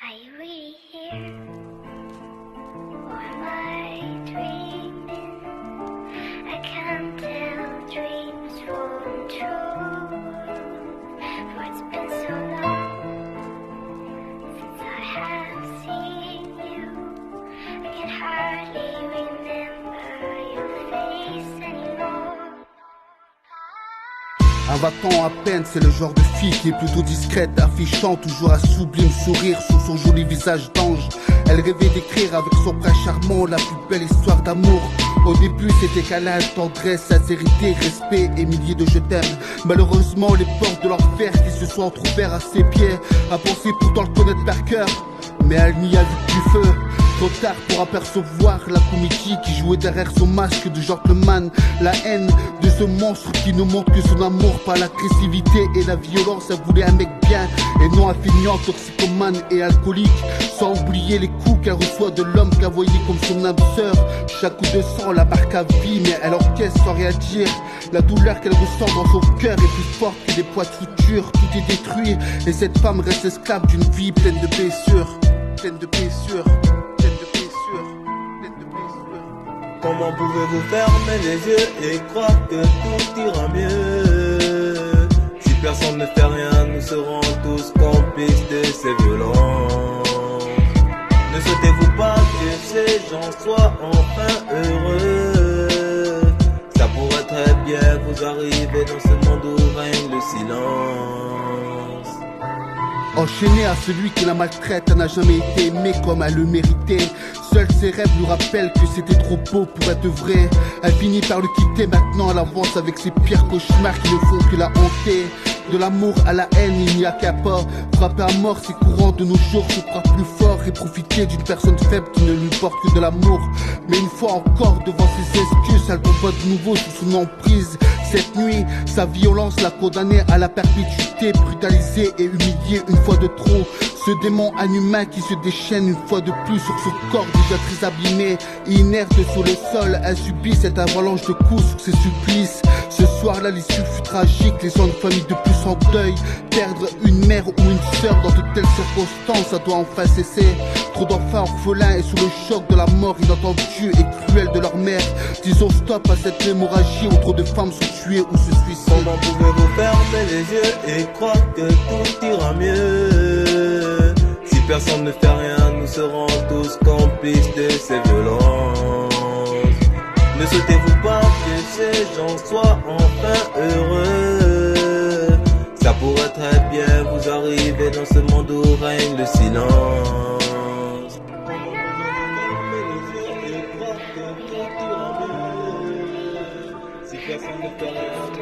Are you really here? Or am I dreaming? I can't tell dreams from truth. For it's been so long since I have seen you. I can hardly remember your face anymore. Un va-t'en à peine, c'est le genre de fille qui est plutôt discrète, affichant toujours un sublime sourire sur son joli visage d'ange. Elle rêvait d'écrire avec son bras charmant la plus belle histoire d'amour. Au début c'était câlage, tendresse, sincérité, respect et milliers de je t'aime. Malheureusement les portes de l'enfer qui se sont entrouvertes à ses pieds, a pensé pourtant le connaître par cœur, mais elle n'y a vu que du feu. Trop tard pour apercevoir la comédie qui jouait derrière son masque de gentleman. La haine de ce monstre qui ne montre que son amour par l'agressivité et la violence. Elle voulait un mec bien et non un feignant toxicomane et alcoolique. Sans oublier les coups qu'elle reçoit de l'homme qu'elle voyait comme son âme sœur. Chaque coup de sang la marque à vie, mais elle encaisse sans rien dire. La douleur qu'elle ressent dans son cœur est plus forte que des poids de suture. Tout est détruit et cette femme reste esclave d'une vie pleine de blessures. Pleine de blessures. Comment pouvez-vous fermer les yeux et croire que tout ira mieux? Si personne ne fait rien, nous serons tous complices de ces violences. Ne souhaitez-vous pas que ces gens soient enfin heureux? Ça pourrait très bien vous arriver dans ce monde où règne le silence. Enchaîné à celui qui la maltraite, elle n'a jamais été aimée comme elle le méritait. Seuls ses rêves nous rappellent que c'était trop beau pour être vrai. Elle finit par le quitter, maintenant elle avance avec ses pires cauchemars qui ne font que la hanter. De l'amour à la haine, il n'y a qu'un pas. Frapper à mort, c'est courant de nos jours, se croire plus fort et profiter d'une personne faible qui ne lui porte que de l'amour. Mais une fois encore devant ses excuses, elle tombe de nouveau sous son emprise. Cette nuit, sa violence l'a condamnée à la perpétuité, brutalisée et humiliée une fois de trop. Ce démon inhumain qui se déchaîne une fois de plus sur son corps déjà très abîmé. Inerte sur le sol, elle subit cette avalanche de coups sur ses supplices. Ce soir-là, l'issue fut tragique, laissant une famille de plus en deuil. Perdre une mère ou une sœur dans de telles circonstances, ça doit enfin cesser. Trop d'enfants orphelins et sous le choc de la mort inattendue et cruelle de leur mère. Disons stop à cette hémorragie où trop de femmes sont tuées ou se suicident. Comment pouvez-vous fermer les yeux et croire que tout ira mieux? Si personne ne fait rien, nous serons tous complices de ces violences. Ne souhaitez-vous pas que ces gens soient enfin heureux? Ça pourrait très bien vous arriver dans ce monde où règne le silence. Comment pouvez-vous fermer les yeux et croire que tout ira mieux? Si personne ne fait rien,